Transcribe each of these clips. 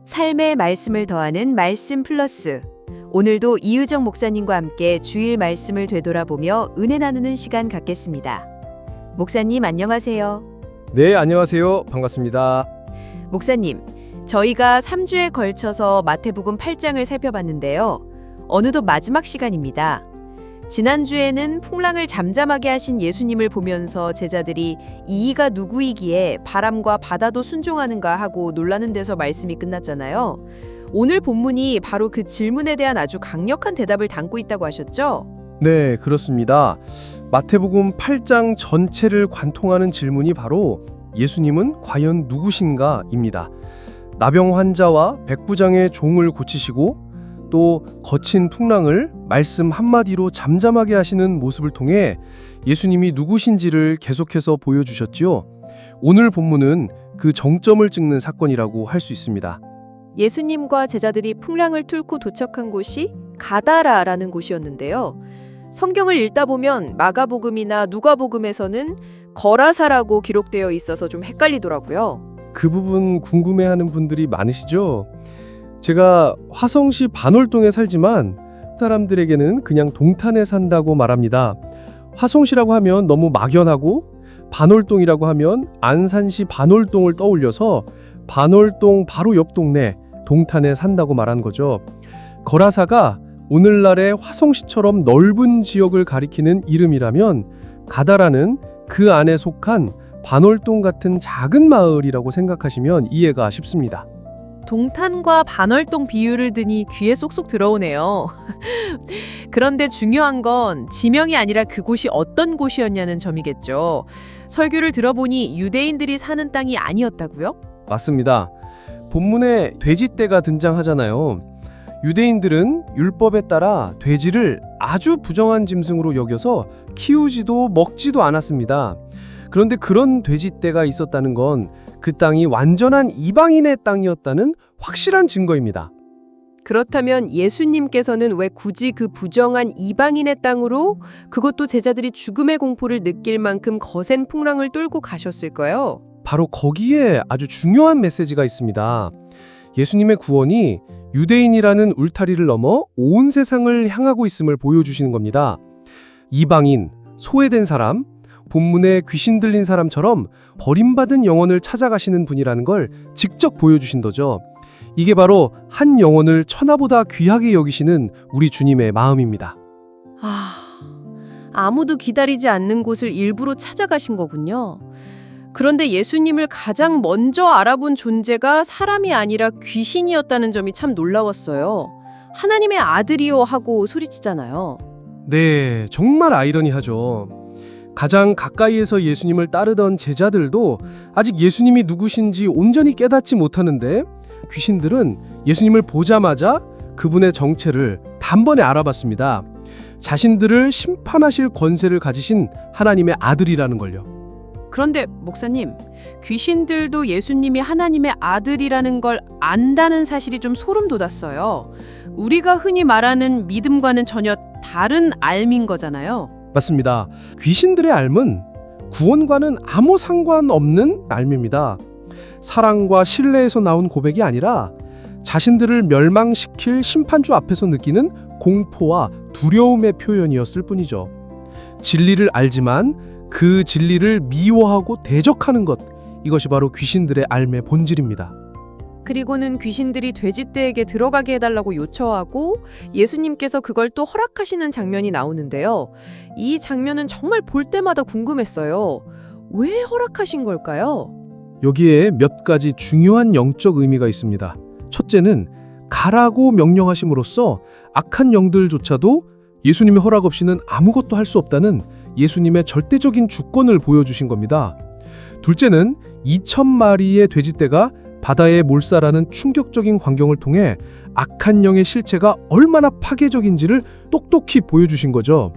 삶의 말씀을 더하는 말씀 플러스. 오늘도 이의정 목사님과 함께 주일 말씀을 되돌아보며 은혜 나누는 시간 갖겠습니다. 목사님 안녕하세요. 네, 안녕하세요. 반갑습니다. 목사님, 저희가 3주에 걸쳐서 마태복음 8장을 살펴봤는데요. 어느덧 마지막 시간입니다. 지난주에는 풍랑을 잠잠하게 하신 예수님을 보면서 제자들이 이가 누구이기에 바람과 바다도 순종하는가 하고 놀라는 데서 말씀이 끝났잖아요. 오늘 본문이 바로 그 질문에 대한 아주 강력한 대답을 담고 있다고 하셨죠? 네, 그렇습니다. 마태복음 8장 전체를 관통하는 질문이 바로 예수님은 과연 누구신가입니다. 나병 환자와 백부장의 종을 고치시고 또 거친 풍랑을 말씀 한마디로 잠잠하게 하시는 모습을 통해 예수님이 누구신지를 계속해서 보여주셨지요. 오늘 본문은 그 정점을 찍는 사건이라고 할 수 있습니다. 예수님과 제자들이 풍랑을 뚫고 도착한 곳이 가다라라는 곳이었는데요. 성경을 읽다 보면 마가복음이나 누가복음에서는 거라사라고 기록되어 있어서 좀 헷갈리더라고요. 그 부분 궁금해하는 분들이 많으시죠? 제가 화성시 반월동에 살지만 사람들에게는 그냥 동탄에 산다고 말합니다. 화성시라고 하면 너무 막연하고 반월동이라고 하면 안산시 반월동을 떠올려서 반월동 바로 옆 동네 동탄에 산다고 말한 거죠. 거라사가 오늘날의 화성시처럼 넓은 지역을 가리키는 이름이라면 가다라는 그 안에 속한 반월동 같은 작은 마을이라고 생각하시면 이해가 쉽습니다. 동탄과 반월동 비유를 드니 귀에 쏙쏙 들어오네요. 그런데 중요한 건 지명이 아니라 그곳이 어떤 곳이었냐는 점이겠죠. 설교를 들어보니 유대인들이 사는 땅이 아니었다고요? 맞습니다. 본문에 돼지떼가 등장하잖아요. 유대인들은 율법에 따라 돼지를 아주 부정한 짐승으로 여겨서 키우지도 먹지도 않았습니다. 그런데 그런 돼지떼가 있었다는 건 그 땅이 완전한 이방인의 땅이었다는 확실한 증거입니다. 그렇다면 예수님께서는 왜 굳이 그 부정한 이방인의 땅으로, 그것도 제자들이 죽음의 공포를 느낄 만큼 거센 풍랑을 뚫고 가셨을까요? 바로 거기에 아주 중요한 메시지가 있습니다. 예수님의 구원이 유대인이라는 울타리를 넘어 온 세상을 향하고 있음을 보여주시는 겁니다. 이방인, 소외된 사람, 본문에 귀신 들린 사람처럼 버림받은 영혼을 찾아가시는 분이라는 걸 직접 보여주신 거죠. 이게 바로 한 영혼을 천하보다 귀하게 여기시는 우리 주님의 마음입니다. 아무도 기다리지 않는 곳을 일부러 찾아가신 거군요. 그런데 예수님을 가장 먼저 알아본 존재가 사람이 아니라 귀신이었다는 점이 참 놀라웠어요. 하나님의 아들이요 하고 소리치잖아요. 네, 정말 아이러니하죠. 가장 가까이에서 예수님을 따르던 제자들도 아직 예수님이 누구신지 온전히 깨닫지 못하는데 귀신들은 예수님을 보자마자 그분의 정체를 단번에 알아봤습니다. 자신들을 심판하실 권세를 가지신 하나님의 아들이라는 걸요. 그런데 목사님, 귀신들도 예수님이 하나님의 아들이라는 걸 안다는 사실이 좀 소름 돋았어요. 우리가 흔히 말하는 믿음과는 전혀 다른 알민 거잖아요. 맞습니다. 귀신들의 삶은 구원과는 아무 상관없는 삶입니다. 사랑과 신뢰에서 나온 고백이 아니라 자신들을 멸망시킬 심판주 앞에서 느끼는 공포와 두려움의 표현이었을 뿐이죠. 진리를 알지만 그 진리를 미워하고 대적하는 것, 이것이 바로 귀신들의 삶의 본질입니다. 그리고는 귀신들이 돼지떼에게 들어가게 해달라고 요청하고 예수님께서 그걸 또 허락하시는 장면이 나오는데요. 이 장면은 정말 볼 때마다 궁금했어요. 왜 허락하신 걸까요? 여기에 몇 가지 중요한 영적 의미가 있습니다. 첫째는 가라고 명령하심으로써 악한 영들조차도 예수님의 허락 없이는 아무것도 할 수 없다는 예수님의 절대적인 주권을 보여주신 겁니다. 둘째는 2,000마리의 돼지떼가 바다에 몰살하는 충격적인 광경을 통해 악한 영의 실체가 얼마나 파괴적인지를 똑똑히 보여주신 거죠.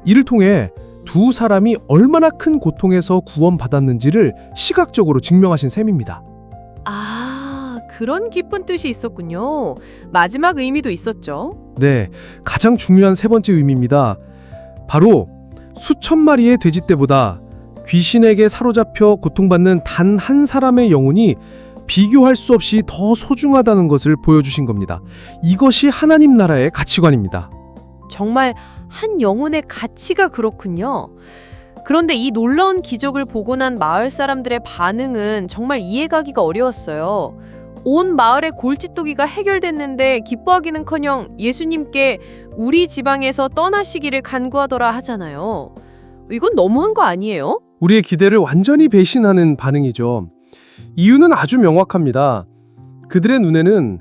이를 통해 두 사람이 얼마나 큰 고통에서 구원받았는지를 시각적으로 증명하신 셈입니다. 그런 깊은 뜻이 있었군요. 마지막 의미도 있었죠. 네, 가장 중요한 세 번째 의미입니다. 바로 수천 마리의 돼지떼보다 귀신에게 사로잡혀 고통받는 단 한 사람의 영혼이 비교할 수 없이 더 소중하다는 것을 보여주신 겁니다. 이것이 하나님 나라의 가치관입니다. 정말 한 영혼의 가치가 그렇군요. 그런데 이 놀라운 기적을 보고 난 마을 사람들의 반응은 정말 이해가기가 어려웠어요. 온 마을의 골칫도기가 해결됐는데 기뻐하기는커녕 예수님께 우리 지방에서 떠나시기를 간구하더라 하잖아요. 이건 너무한 거 아니에요? 우리의 기대를 완전히 배신하는 반응이죠. 이유는 아주 명확합니다. 그들의 눈에는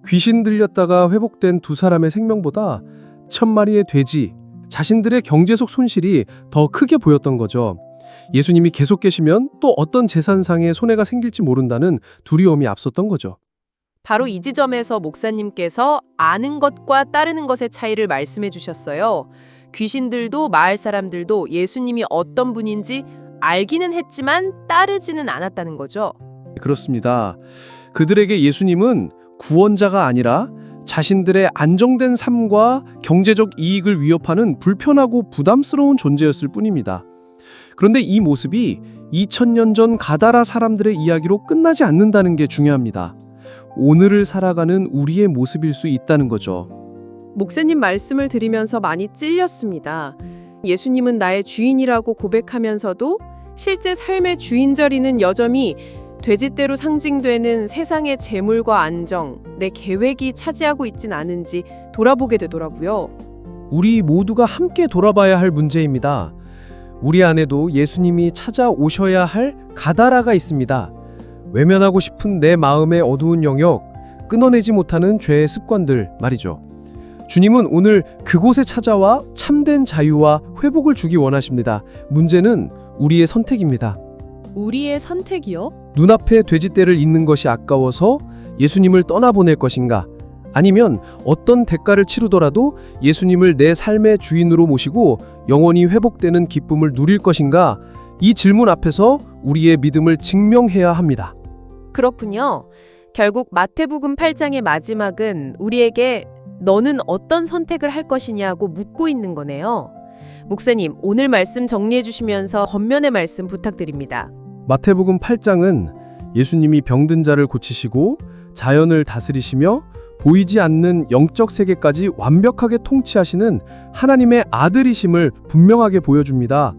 귀신 들렸다가 회복된 두 사람의 생명보다 1000마리의 돼지, 자신들의 경제적 손실이 더 크게 보였던 거죠. 예수님이 계속 계시면 또 어떤 재산상의 손해가 생길지 모른다는 두려움이 앞섰던 거죠. 바로 이 지점에서 목사님께서 아는 것과 따르는 것의 차이를 말씀해 주셨어요. 귀신들도 마을 사람들도 예수님이 어떤 분인지 알기는 했지만 따르지는 않았다는 거죠. 그렇습니다. 그들에게 예수님은 구원자가 아니라 자신들의 안정된 삶과 경제적 이익을 위협하는 불편하고 부담스러운 존재였을 뿐입니다. 그런데 이 모습이 2000년 전 가다라 사람들의 이야기로 끝나지 않는다는 게 중요합니다. 오늘을 살아가는 우리의 모습일 수 있다는 거죠. 목사님 말씀을 들으면서 많이 찔렸습니다. 예수님은 나의 주인이라고 고백하면서도 실제 삶의 주인자리는 여전히 돼지떼로 상징되는 세상의 재물과 안정, 내 계획이 차지하고 있진 않은지 돌아보게 되더라고요. 우리 모두가 함께 돌아봐야 할 문제입니다. 우리 안에도 예수님이 찾아오셔야 할 가다라가 있습니다. 외면하고 싶은 내 마음의 어두운 영역, 끊어내지 못하는 죄의 습관들 말이죠. 주님은 오늘 그곳에 찾아와 참된 자유와 회복을 주기 원하십니다. 문제는 우리의 선택입니다. 우리의 선택이요? 눈앞에 돼지떼를 잇는 것이 아까워서 예수님을 떠나보낼 것인가? 아니면 어떤 대가를 치르더라도 예수님을 내 삶의 주인으로 모시고 영원히 회복되는 기쁨을 누릴 것인가? 이 질문 앞에서 우리의 믿음을 증명해야 합니다. 그렇군요. 결국 마태복음 8장의 마지막은 우리에게 너는 어떤 선택을 할 것이냐고 묻고 있는 거네요. 목사님, 오늘 말씀 정리해 주시면서 겉면의 말씀 부탁드립니다. 마태복음 8장은 예수님이 병든 자를 고치시고 자연을 다스리시며 보이지 않는 영적 세계까지 완벽하게 통치하시는 하나님의 아들이심을 분명하게 보여줍니다.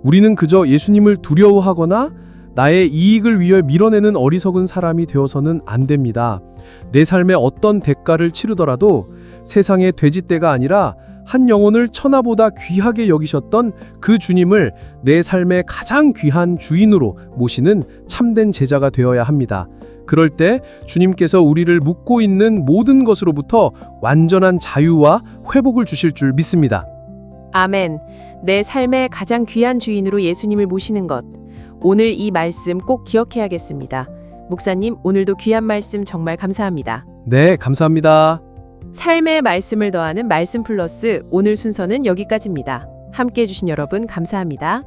우리는 그저 예수님을 두려워하거나 나의 이익을 위해 밀어내는 어리석은 사람이 되어서는 안 됩니다. 내 삶에 어떤 대가를 치르더라도 세상의 돼지떼가 아니라 한 영혼을 천하보다 귀하게 여기셨던 그 주님을 내 삶의 가장 귀한 주인으로 모시는 참된 제자가 되어야 합니다. 그럴 때 주님께서 우리를 묶고 있는 모든 것으로부터 완전한 자유와 회복을 주실 줄 믿습니다. 아멘. 내 삶의 가장 귀한 주인으로 예수님을 모시는 것. 오늘 이 말씀 꼭 기억해야겠습니다. 목사님, 오늘도 귀한 말씀 정말 감사합니다. 네, 감사합니다. 삶의 말씀을 더하는 말씀 플러스 오늘 순서는 여기까지입니다. 함께해 주신 여러분 감사합니다.